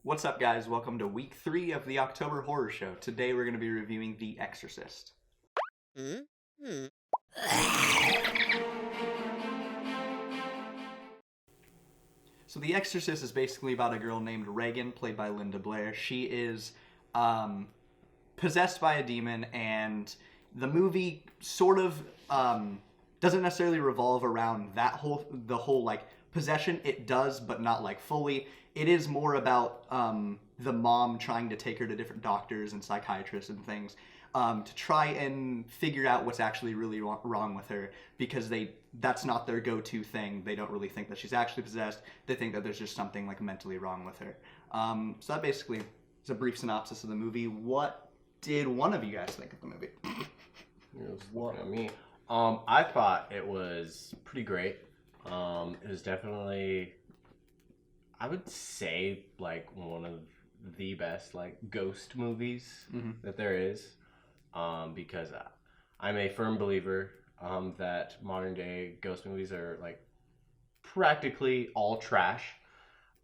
What's up, guys? Welcome to week 3 of the October Horror Show. Today we're going to be reviewing The Exorcist. So The Exorcist is basically about a girl named Reagan, played by Linda Blair. She is possessed by a demon, and the movie sort of doesn't necessarily revolve around the whole like possession. It does, but not like fully. It is more about the mom trying to take her to different doctors and psychiatrists and things to try and figure out what's actually really wrong with her, because that's not their go-to thing. They don't really think that she's actually possessed. They think that there's just something like mentally wrong with her. So that basically is a brief synopsis of the movie. What did one of you guys think of the movie? It was looking at me. I thought it was pretty great. It was definitely, I would say, like one of the best like ghost movies that there is. Because I'm a firm believer that modern day ghost movies are like practically all trash.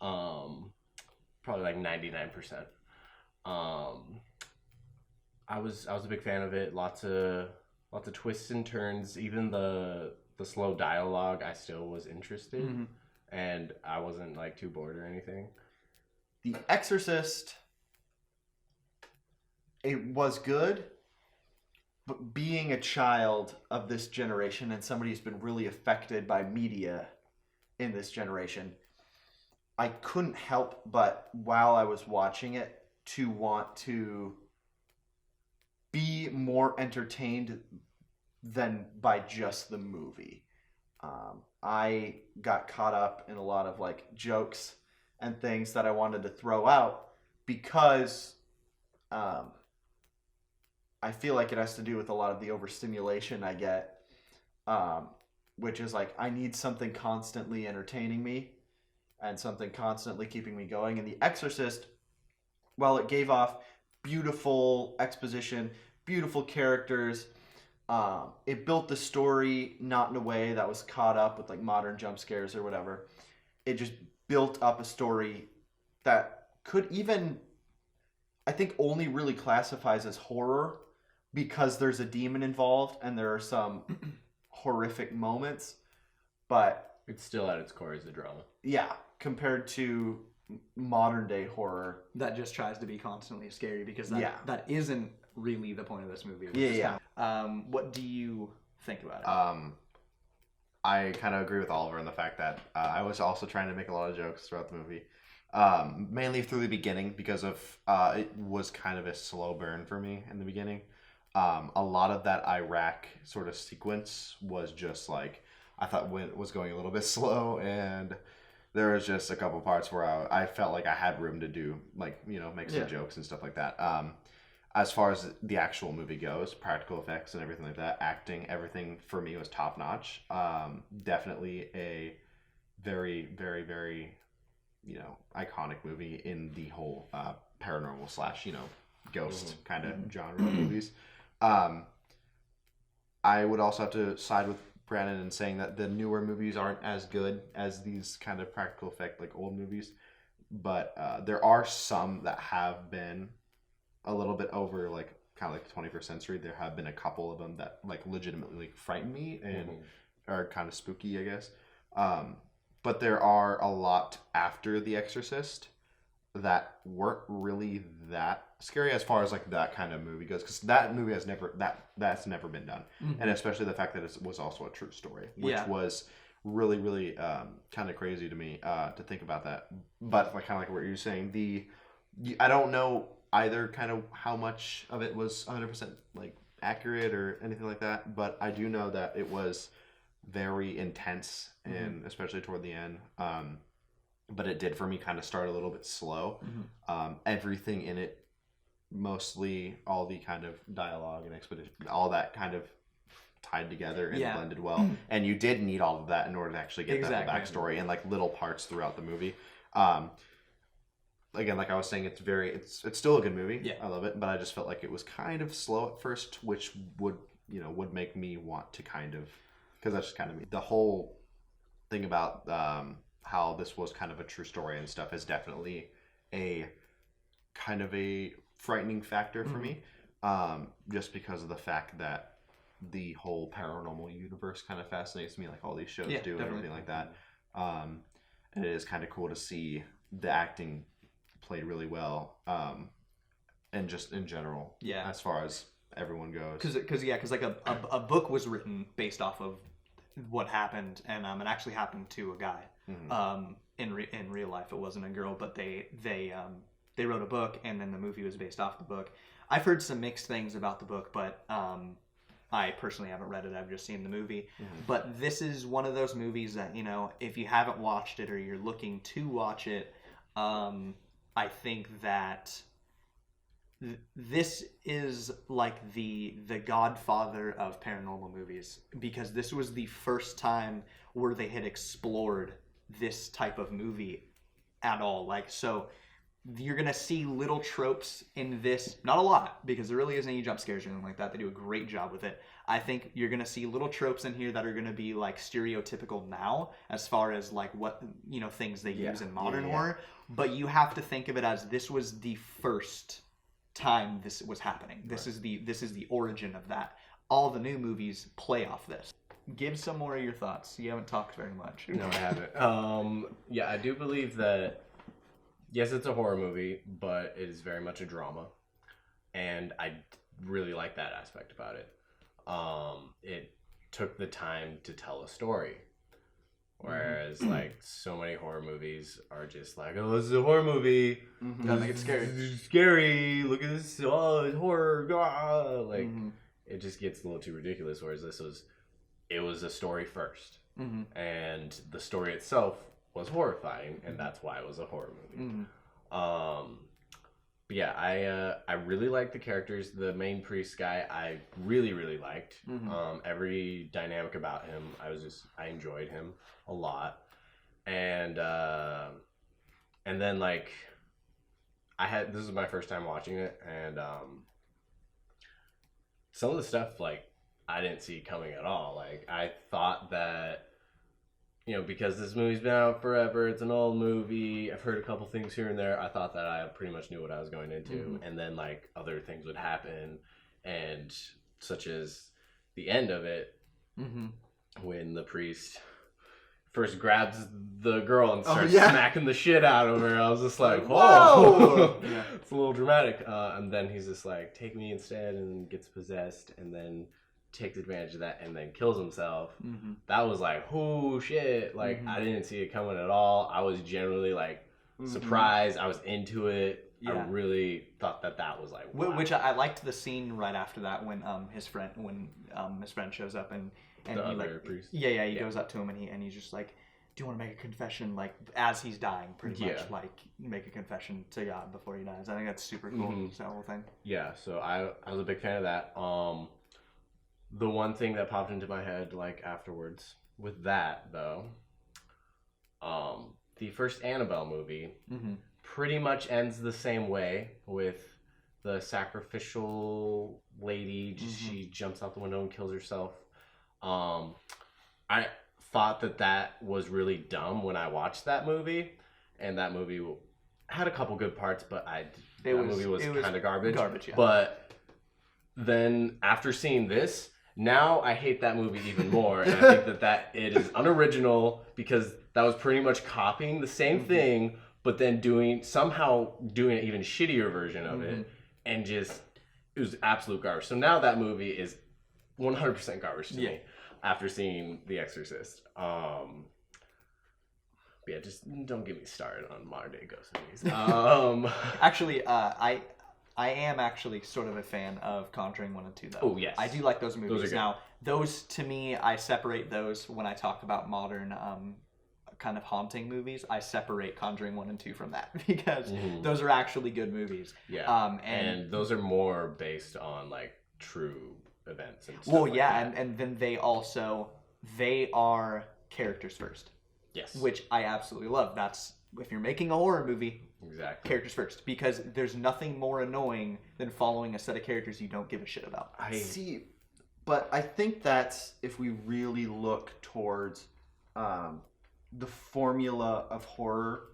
Probably like 99%. I was a big fan of it. Lots of twists and turns. Even the slow dialogue, I still was interested, and I wasn't like too bored or anything. The Exorcist, it was good, but being a child of this generation and somebody who's been really affected by media in this generation, I couldn't help but, while I was watching it, to want to be more entertained than by just the movie. I got caught up in a lot of like jokes and things that I wanted to throw out because I feel like it has to do with a lot of the overstimulation I get, which is like I need something constantly entertaining me and something constantly keeping me going. And The Exorcist, while it gave off beautiful exposition, beautiful characters, it built the story not in a way that was caught up with like modern jump scares or whatever. It just built up a story that could even, I think, only really classifies as horror because there's a demon involved and there are some horrific moments, but It's still at its core is a drama. yeah, compared to modern day horror That just tries to be constantly scary, because that isn't really the point of this movie. What do you think about it? I kind of agree with Oliver in the fact that I was also trying to make a lot of jokes throughout the movie, mainly through the beginning because of it was kind of a slow burn for me in the beginning. A lot of that Iraq sort of sequence was just like, I thought it was going a little bit slow, and there was just a couple parts where I felt like I had room to do, like, make some jokes and stuff like that. As far as the actual movie goes, practical effects and everything like that, acting, everything for me was top notch. Definitely a very, very, very, iconic movie in the whole paranormal / ghost kind of genre of movies. I would also have to side with Brandon in saying that the newer movies aren't as good as these kind of practical effect like old movies, but there are some that have been a little bit over like kind of like the 21st century. There have been a couple of them that like legitimately frighten me and are kind of spooky, I guess. But there are a lot after The Exorcist that weren't really that scary as far as like that kind of movie goes, because that movie has that's never been done. And especially the fact that it was also a true story, which was really, really kind of crazy to me to think about that. But like kind of like what you're saying, I don't know either kind of how much of it was 100% like accurate or anything like that, but I do know that it was very intense, and especially toward the end. But it did for me kind of start a little bit slow. Everything in it, mostly all the kind of dialogue and expedition, all that kind of tied together and blended well. And you did need all of that in order to actually get that backstory and like little parts throughout the movie. Again, like I was saying, it's still a good movie. Yeah. I love it, but I just felt like it was kind of slow at first, which would make me want to kind of, because that's just kind of me. The whole thing about how this was kind of a true story and stuff is definitely a kind of a frightening factor for me, just because of the fact that the whole paranormal universe kind of fascinates me, like all these shows do, definitely. and everything like that. And it is kind of cool to see the acting played really well, and just in general, as far as everyone goes. Because like a book was written based off of what happened, and it actually happened to a guy. In real life, it wasn't a girl, but they wrote a book, and then the movie was based off the book. I've heard some mixed things about the book, but I personally haven't read it. I've just seen the movie. But this is one of those movies that, you know, if you haven't watched it or you're looking to watch it, I think that this is like the godfather of paranormal movies, because this was the first time where they had explored this type of movie at all. Like, so you're gonna see little tropes in this, not a lot, because there really isn't any jump scares or anything like that. They do a great job with it. I think you're gonna see little tropes in here that are gonna be like stereotypical now, as far as like what, you know, things they use in modern horror. But you have to think of it as this was the first time this was happening. This is the origin of that. All the new movies play off this. Give some more of your thoughts. You haven't talked very much. No, I haven't. Yeah, I do believe that, yes, it's a horror movie, but it is very much a drama. And I really like that aspect about it. It took the time to tell a story. Whereas, like, so many horror movies are just like, oh, this is a horror movie. Gotta make it scary. It's scary. Look at this. Oh, it's horror. Ah. Like, it just gets a little too ridiculous. Whereas it was a story first. And the story itself was horrifying, and that's why it was a horror movie. But yeah, I really liked the characters. The main priest guy, I really, really liked. Every dynamic about him, I enjoyed him a lot. And then, like, this was my first time watching it, and some of the stuff, like, I didn't see coming at all. Like, I thought that, you know, because this movie's been out forever, it's an old movie, I've heard a couple things here and there, I thought that I pretty much knew what I was going into. And then, like, other things would happen, and such as the end of it, when the priest first grabs the girl and starts smacking the shit out of her. I was just like, whoa! It's a little dramatic. And then he's just like, take me instead, and gets possessed, and then takes advantage of that and then kills himself. That was like, oh shit. Like, I didn't see it coming at all. I was generally like surprised. I was into it. I really thought that was like, wow. Which I liked the scene right after that when his friend shows up and the he other like priest. he goes up to him and he's just like, do you want to make a confession, like, as he's dying, pretty much, like, make a confession to God before he dies. I think that's super cool. That whole thing. Yeah, so I was a big fan of that. The one thing that popped into my head, like, afterwards with that, though, the first Annabelle movie pretty much ends the same way, with the sacrificial lady. She jumps out the window and kills herself. I thought that was really dumb when I watched that movie, and that movie had a couple good parts, but that movie was kind of garbage. But then after seeing this, now I hate that movie even more, and I think that it is unoriginal, because that was pretty much copying the same thing, but then doing an even shittier version of it, and just, it was absolute garbage. So now that movie is 100% garbage to me after seeing The Exorcist. Yeah, just don't get me started on modern day ghost movies. Actually, I am actually sort of a fan of Conjuring 1 and 2, though. Oh, yes. I do like those movies. Those are good. Now, those, to me, I separate those when I talk about modern kind of haunting movies. I separate Conjuring 1 and 2 from that, because those are actually good movies. Yeah, and those are more based on, like, true events and stuff. Well, like yeah, that. and then they are characters first. Yes. Which I absolutely love. That's, if you're making a horror movie, exactly, characters first, because there's nothing more annoying than following a set of characters you don't give a shit about. I see, but I think that's, if we really look towards the formula of horror,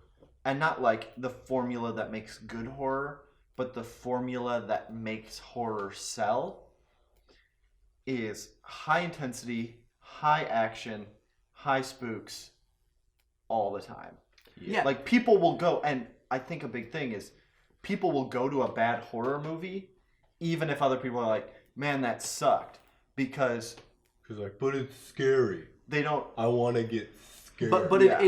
and not like the formula that makes good horror, but the formula that makes horror sell, is high intensity, high action, high spooks all the time. Yeah. Like, people will go, and I think a big thing is people will go to a bad horror movie even if other people are like, man, that sucked, because like, but it's scary. they don't. I want to get scared. But Yeah.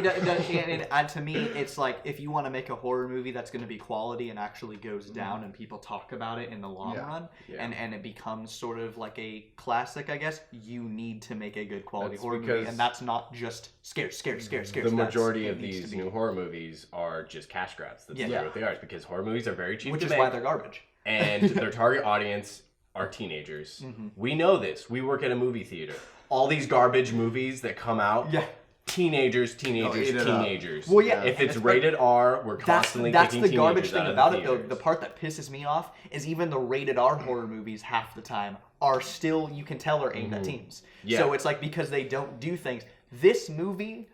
and to me, it's like, if you want to make a horror movie that's going to be quality and actually goes down and people talk about it in the long run, and it becomes sort of like a classic, I guess, you need to make a good quality That's horror movie, and that's not just scare. The majority of these new horror movies are just cash grabs. That's what they are, because horror movies are very cheap which to is make, why they're garbage. and their target audience are teenagers. We know this. We work at a movie theater. All these garbage movies that come out, teenagers. Well, yeah. If it's rated R, we're constantly that's kicking the garbage teenagers thing out about of it, though. theaters. The part that pisses me off is even the rated R horror movies half the time are still, you can tell, are aimed at teens. Yeah. So it's like, because they don't do things. This movie,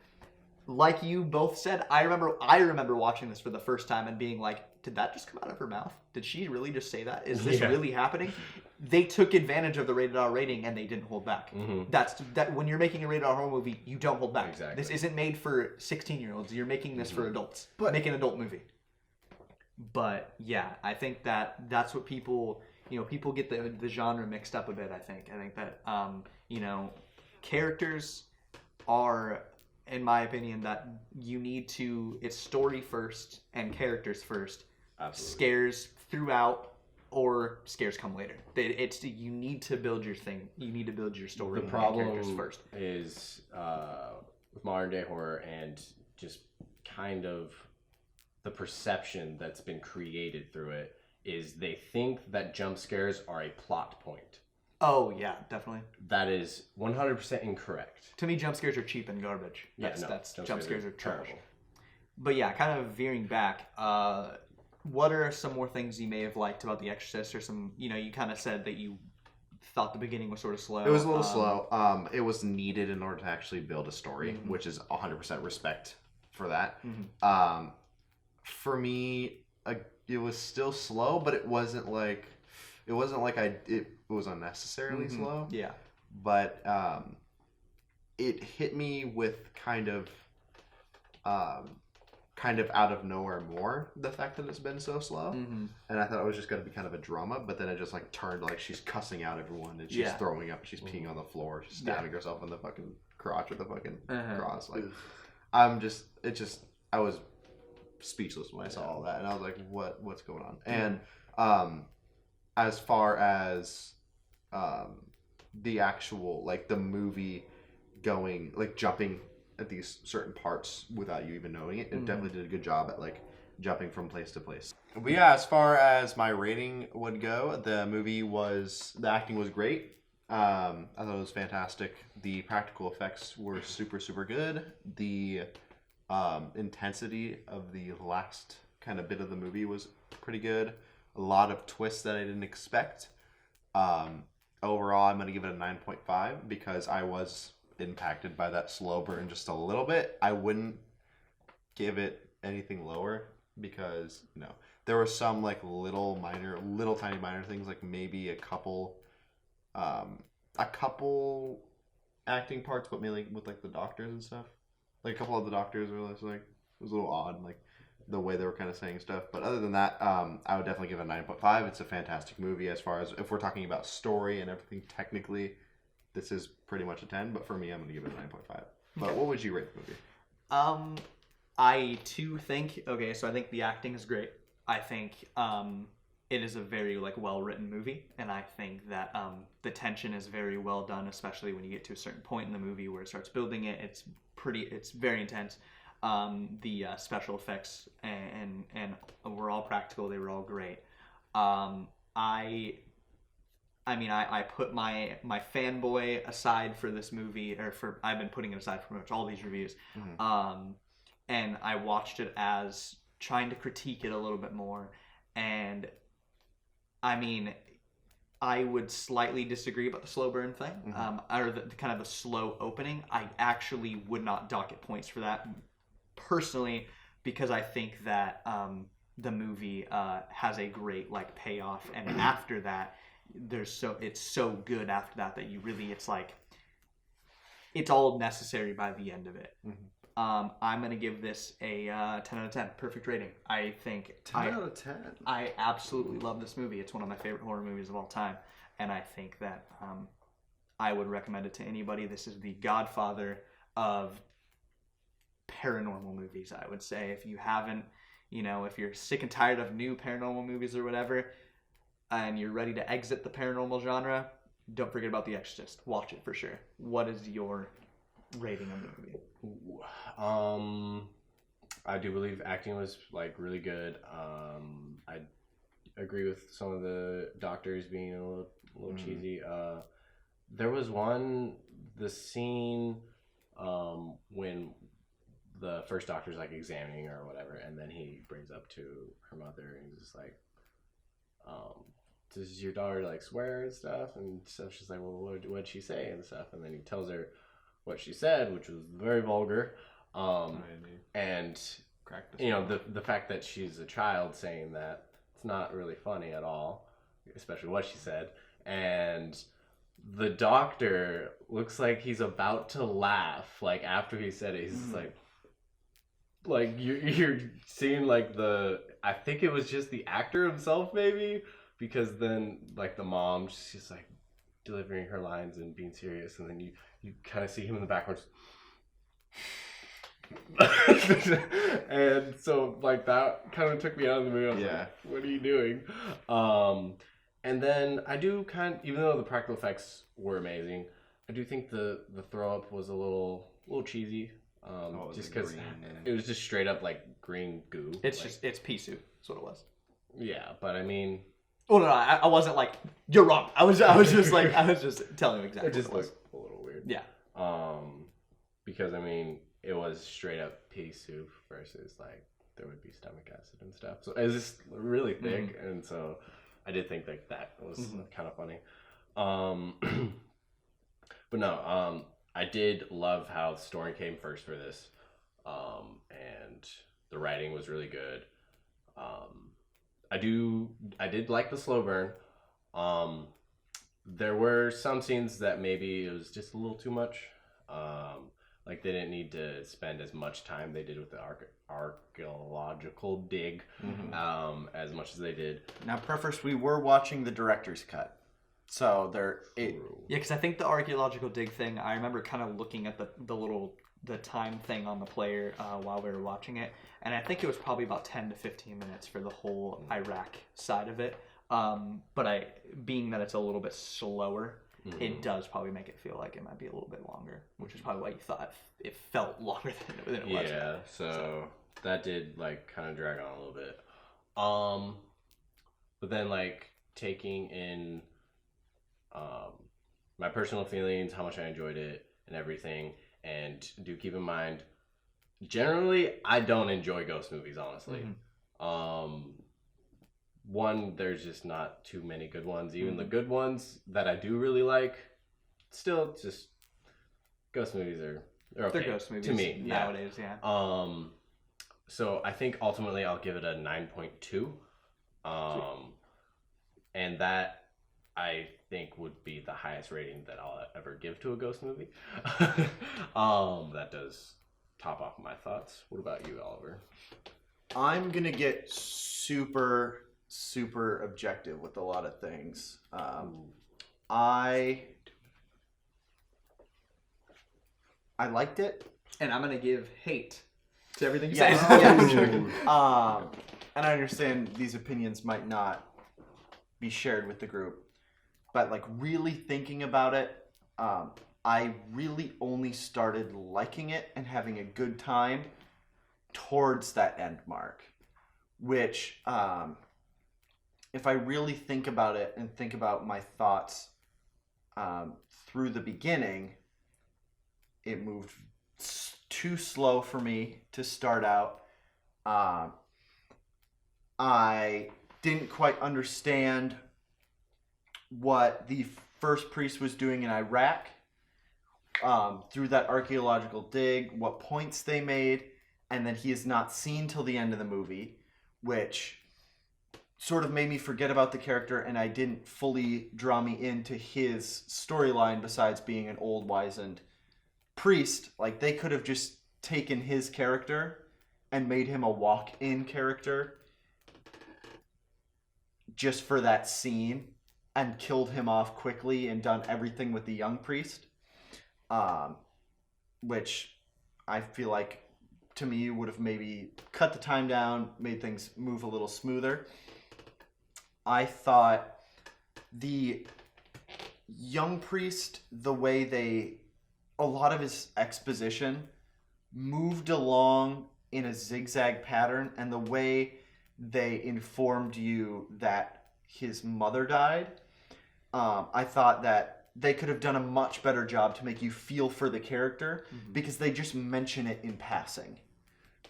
like you both said, I remember watching this for the first time and being like, did that just come out of her mouth? Did she really just say that? Is this really happening? They took advantage of the rated R rating and they didn't hold back. That when you're making a rated R horror movie, you don't hold back. Exactly. This isn't made for 16-year-olds. You're making this for adults. Make an adult movie. But yeah, I think that's what people get the genre mixed up a bit. I think that characters are, in my opinion, that you need to, it's story first and characters first. Absolutely. Scares throughout, or scares come later. It's you need to build your thing. You need to build your story. The and problem characters first. is with modern day horror, and just kind of the perception that's been created through it, is they think that jump scares are a plot point. Oh yeah, definitely. That is 100% incorrect. To me, jump scares are cheap and garbage. Jump scares are trash. But yeah, kind of veering back, what are some more things you may have liked about The Exorcist, or some, you kind of said that you thought the beginning was sort of slow. It was a little slow. It was needed in order to actually build a story, which is 100% respect for that. For me, it was still slow, but it wasn't like it was unnecessarily slow. Yeah. But it hit me with kind of out of nowhere more, the fact that it's been so slow. And I thought it was just going to be kind of a drama, but then it just like turned, like she's cussing out everyone and she's throwing up, she's peeing on the floor, she's stabbing herself in the fucking crotch with the fucking cross. Like, I was speechless when I saw all that, and I was like, what's going on? And as far as the actual, like, the movie going, like, jumping at these certain parts without you even knowing it, it definitely did a good job at, like, jumping from place to place. But yeah, as far as my rating would go, the acting was great. I thought it was fantastic. The practical effects were super, super good. The intensity of the last kind of bit of the movie was pretty good. A lot of twists that I didn't expect. Overall, I'm going to give it a 9.5 because I was impacted by that slow burn just a little bit. I wouldn't give it anything lower because, there were some like little tiny minor things, like maybe a couple acting parts, but mainly with like the doctors and stuff. Like a couple of the doctors were just like, it was a little odd, like the way they were kind of saying stuff. But other than that, I would definitely give it a 9.5. It's a fantastic movie. As far as if we're talking about story and everything, technically, this is pretty much a 10. But for me, I'm going to give it a 9.5. But what would you rate the movie? I too think, so I think the acting is great. I think it is a very well written movie, and I think that the tension is very well done, especially when you get to a certain point in the movie where it starts building it. It's very intense. The special effects and were all practical. They were all great. I put my fanboy aside for this movie, I've been putting it aside for pretty much all these reviews. And I watched it as trying to critique it a little bit more. And I would slightly disagree about the slow burn thing, or the kind of a slow opening. I actually would not dock it points for that personally, because I think that the movie has a great like payoff, and after that, it's so good after that that you really it's all necessary by the end of it. I'm gonna give this a 10 out of 10, perfect rating. I think 10 out of 10. I absolutely love this movie. It's one of my favorite horror movies of all time, and I think that I would recommend it to anybody. This is the godfather of paranormal movies, I would say. If you haven't, if you're sick and tired of new paranormal movies or whatever, and you're ready to exit the paranormal genre, don't forget about The Exorcist. Watch it for sure. What is your rating of the movie? I do believe acting was like really good. I agree with some of the doctors being a little cheesy. There was the scene when the first doctor's like examining her or whatever, and then he brings up to her mother and he's just like, does your daughter like swear and stuff? And so she's like, well, what'd she say and stuff? And then he tells her what she said, which was very vulgar. And the fact that she's a child saying that, it's not really funny at all, especially what she said. And the doctor looks like he's about to laugh, like after he said it. He's just like you're seeing like I think it was just the actor himself maybe, because then like the mom, she's like delivering her lines and being serious, and then you kind of see him in the backwards. And so like that kind of took me out of the movie. I was like, what are you doing? And then I do even though the practical effects were amazing, I do think the throw up was a little cheesy. Just because it was just straight up like green goo. It's pea soup. That's what it was. Yeah, but I mean. Oh no, I wasn't like you're wrong. I was just like I was just telling you exactly. It just what it was. looked a little weird. Yeah. Because I mean, it was straight up pea soup versus like there would be stomach acid and stuff. So it was just really thick, and so I did think that was kind of funny. But no, I did love how the story came first for this, and the writing was really good. I did like the slow burn. There were some scenes that maybe it was just a little too much. Like they didn't need to spend as much time they did with the archaeological dig, as much as they did. Now, preface, we were watching the director's cut, so yeah, because I think the archaeological dig thing, I remember kind of looking at the time thing on the player while we were watching it, and I think it was probably about 10 to 15 minutes for the whole Iraq side of it. But being that it's a little bit slower, it does probably make it feel like it might be a little bit longer, which is probably why you thought it felt longer than it was. Yeah, so that did like kind of drag on a little bit. But then like taking in my personal feelings, how much I enjoyed it and everything, and do keep in mind, generally I don't enjoy ghost movies, honestly. One, there's just not too many good ones. Even the good ones that I do really like, still just ghost movies they're okay. They're ghost movies to me nowadays, yeah. So I think ultimately I'll give it a 9.2. And that I think would be the highest rating that I'll ever give to a ghost movie. That does top off my thoughts. What about you, Oliver? I'm gonna get super objective with a lot of things. I liked it, and I'm gonna give hate to everything you yes, say. yeah, sure. And I understand these opinions might not be shared with the group, but like really thinking about it, I really only started liking it and having a good time towards that end mark, which if I really think about it and think about my thoughts through the beginning, it moved too slow for me to start out. I didn't quite understand what the first priest was doing in Iraq through that archaeological dig, what points they made. and then he is not seen till the end of the movie, which sort of made me forget about the character, and I didn't fully draw me into his storyline besides being an old wizened priest. Like, they could have just taken his character and made him a walk-in character just for that scene and killed him off quickly and done everything with the young priest, which I feel like to me would have maybe cut the time down, made things move a little smoother. I thought the young priest, the way a lot of his exposition moved along in a zigzag pattern, and the way they informed you that his mother died, I thought that they could have done a much better job to make you feel for the character, because they just mention it in passing,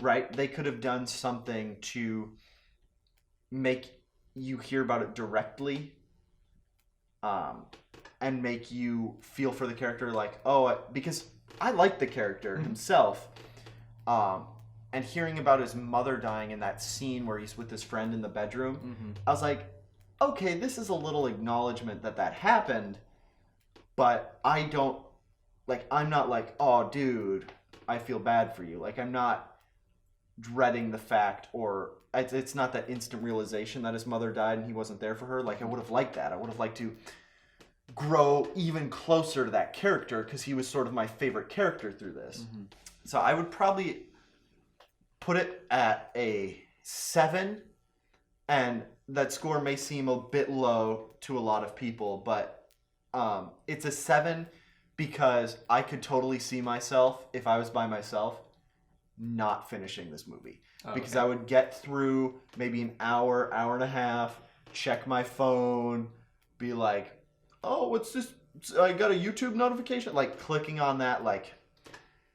right? They could have done something to make you hear about it directly, and make you feel for the character, like, oh, because I like the character himself, and hearing about his mother dying in that scene where he's with his friend in the bedroom, I was like, okay, this is a little acknowledgement that happened, but I'm not like, oh, dude, I feel bad for you. Like, I'm not dreading the fact, or it's not that instant realization that his mother died and he wasn't there for her. Like, I would have liked that. I would have liked to grow even closer to that character, because he was sort of my favorite character through this. So I would probably put it at a 7, and that score may seem a bit low to a lot of people, but it's a 7 because I could totally see myself, if I was by myself, not finishing this movie. Because I would get through maybe an hour, hour and a half, check my phone, be like, oh, what's this? I got a YouTube notification. Like, clicking on that, like,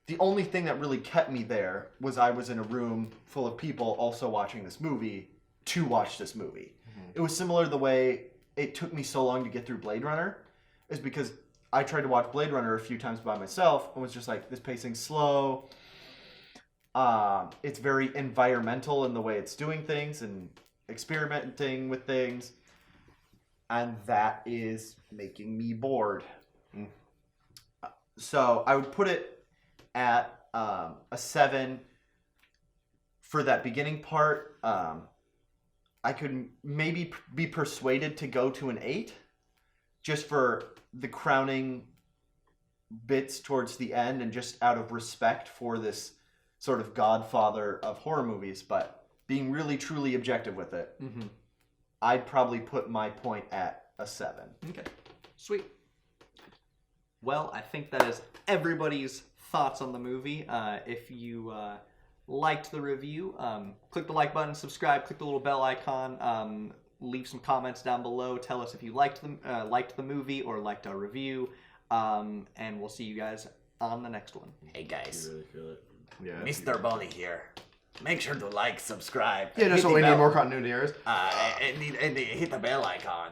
the only thing that really kept me there was I was in a room full of people also watching this movie to watch this movie. It was similar to the way it took me so long to get through Blade Runner, is because I tried to watch Blade Runner a few times by myself and was just like, this pacing's slow. It's very environmental in the way it's doing things and experimenting with things, and that is making me bored. So I would put it at a 7 for that beginning part. I could maybe be persuaded to go to an 8 just for the crowning bits towards the end, and just out of respect for this sort of godfather of horror movies, but being really truly objective with it, I'd probably put my point at a 7. Okay, sweet. Well, I think that is everybody's thoughts on the movie. If you liked the review, click the like button, subscribe, click the little bell icon, leave some comments down below. Tell us if you liked the movie or liked our review, and we'll see you guys on the next one. Hey guys, I really feel it. Yeah. Mr. Bonnie here. Make sure to like, subscribe, Yeah, no, hit so the we need bell- more continuity errors. and hit the bell icon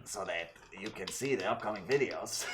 so that you can see the upcoming videos.